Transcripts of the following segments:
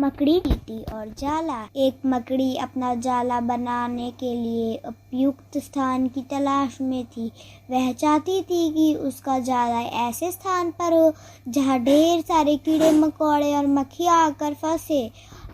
मकड़ी, चींटी और जाला। एक मकड़ी अपना जाला बनाने के लिए उपयुक्त स्थान की तलाश में थी। वह चाहती थी कि उसका जाला ऐसे स्थान पर हो जहाँ ढेर सारे कीड़े मकोड़े और मक्खियाँ आकर फंसे।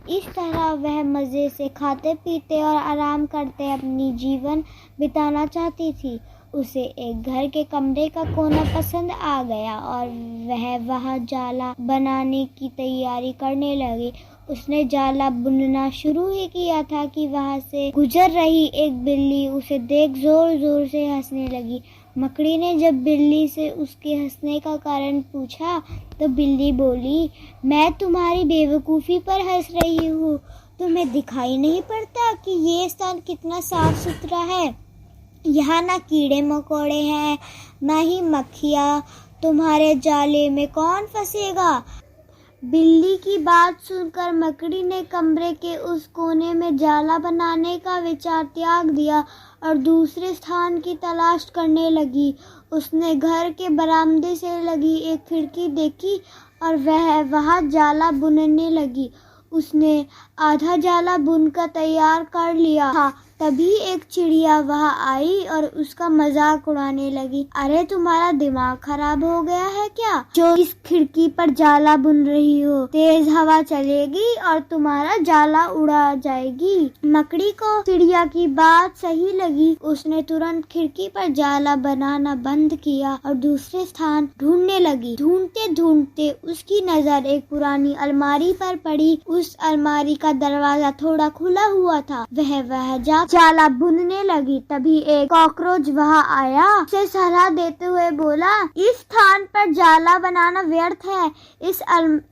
इस तरह वह मज़े से खाते पीते और आराम करते अपनी जीवन बिताना चाहती थी। उसे एक घर के कमरे का कोना पसंद आ गया और वह वहाँ जाला बनाने की तैयारी करने लगी। उसने जाला बुनना शुरू ही किया था कि वहाँ से गुजर रही एक बिल्ली उसे देख जोर जोर से हंसने लगी। मकड़ी ने जब बिल्ली से उसके हंसने का कारण पूछा तो बिल्ली बोली, मैं तुम्हारी बेवकूफ़ी पर हंस रही हूँ। तुम्हें दिखाई नहीं पड़ता कि ये स्थान कितना साफ सुथरा है? यहाँ ना कीड़े मकोड़े हैं, ना ही मक्खियाँ। तुम्हारे जाले में कौन फंसेगा? बिल्ली की बात सुनकर मकड़ी ने कमरे के उस कोने में जाला बनाने का विचार त्याग दिया और दूसरे स्थान की तलाश करने लगी। उसने घर के बरामदे से लगी एक खिड़की देखी और वह वहाँ जाला बुनने लगी। उसने आधा जाला बुनकर तैयार कर लिया था। तभी एक चिड़िया वहाँ आई और उसका मजाक उड़ाने लगी। अरे तुम्हारा दिमाग खराब हो गया है क्या, जो इस खिड़की पर जाला बुन रही हो? तेज हवा चलेगी और तुम्हारा जाला उड़ा जाएगी। मकड़ी को चिड़िया की बात सही लगी। उसने तुरंत खिड़की पर जाला बनाना बंद किया और दूसरे स्थान ढूंढने लगी। ढूंढते ढूंढते उसकी नजर एक पुरानी अलमारी पर पड़ी। उस अलमारी का दरवाजा थोड़ा खुला हुआ था। वह जाला बुनने लगी। तभी एक कॉकरोच वहाँ आया। उसे सलाह देते हुए बोला, इस स्थान पर जाला बनाना व्यर्थ है।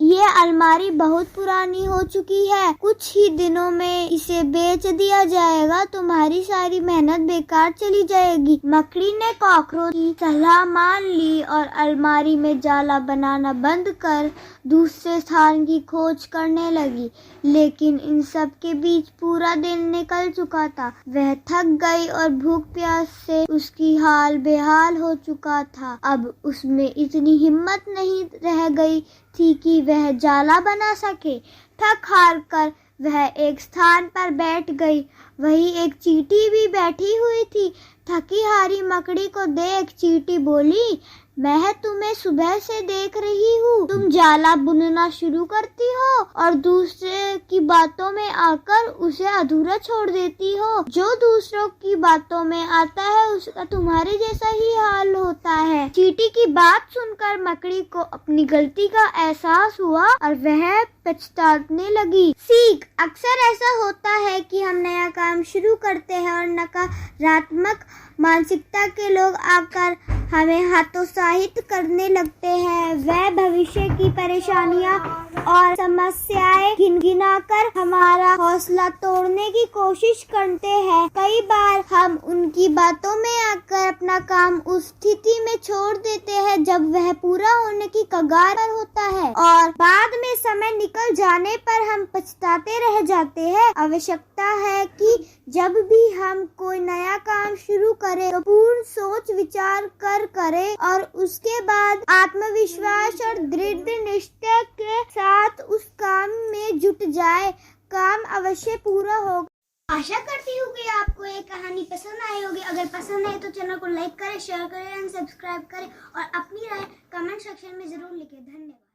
ये अलमारी बहुत पुरानी हो चुकी है। कुछ ही दिनों में इसे बेच दिया जाएगा। तुम्हारी सारी मेहनत बेकार चली जाएगी। मकड़ी ने कॉकरोच की सलाह मान ली और अलमारी में जाला बनाना बंद कर दूसरे स्थान की खोज करने लगी। लेकिन इन सब के बीच पूरा दिन निकल चुका था। वह थक गई और भूख प्यास से उसकी हाल बेहाल हो चुका था। अब उसमें इतनी हिम्मत नहीं रह गई थी कि वह जाला बना सके। थक हार कर वह एक स्थान पर बैठ गई। वहीं एक चींटी भी बैठी हुई थी। थकी हारी मकड़ी को देख चींटी बोली, मैं तुम्हें सुबह से देख रही हूँ। तुम जाला बुनना शुरू करती हो और दूसरे की बातों में आकर उसे अधूरा छोड़ देती हो। जो दूसरों की बातों में आता है उसका तुम्हारे जैसा ही हाल होता है। चींटी की बात सुनकर मकड़ी को अपनी गलती का एहसास हुआ और वह पछताने लगी। सीख, अक्सर ऐसा होता है कि हम नया काम शुरू करते हैं और नकारात्मक मानसिकता के लोग आकर हमें हतोत्साहित करने लगते हैं। वह भविष्य की परेशानियां और समस्याएं गिनगिनाकर हमारा हौसला तोड़ने की कोशिश करते हैं। कई बार हम उनकी बातों में आकर अपना काम उस स्थिति में छोड़ देते हैं जब वह पूरा होने की कगार पर होता है और बाद में समय निकल जाने पर हम पछताते रह जाते हैं। आवश्यकता है कि जब भी हम कोई नया काम शुरू करें तो पूर्ण सोच विचार कर करें और उसके बाद आत्मविश्वास और दृढ़ निश्चय के साथ उस काम में जुट जाए। काम अवश्य पूरा होगा। आशा करती हूँ कि आपको ये कहानी पसंद आई होगी। अगर पसंद आए तो चैनल को लाइक करें, शेयर करें, सब्सक्राइब करें और अपनी राय कमेंट सेक्शन में जरूर लिखें। धन्यवाद।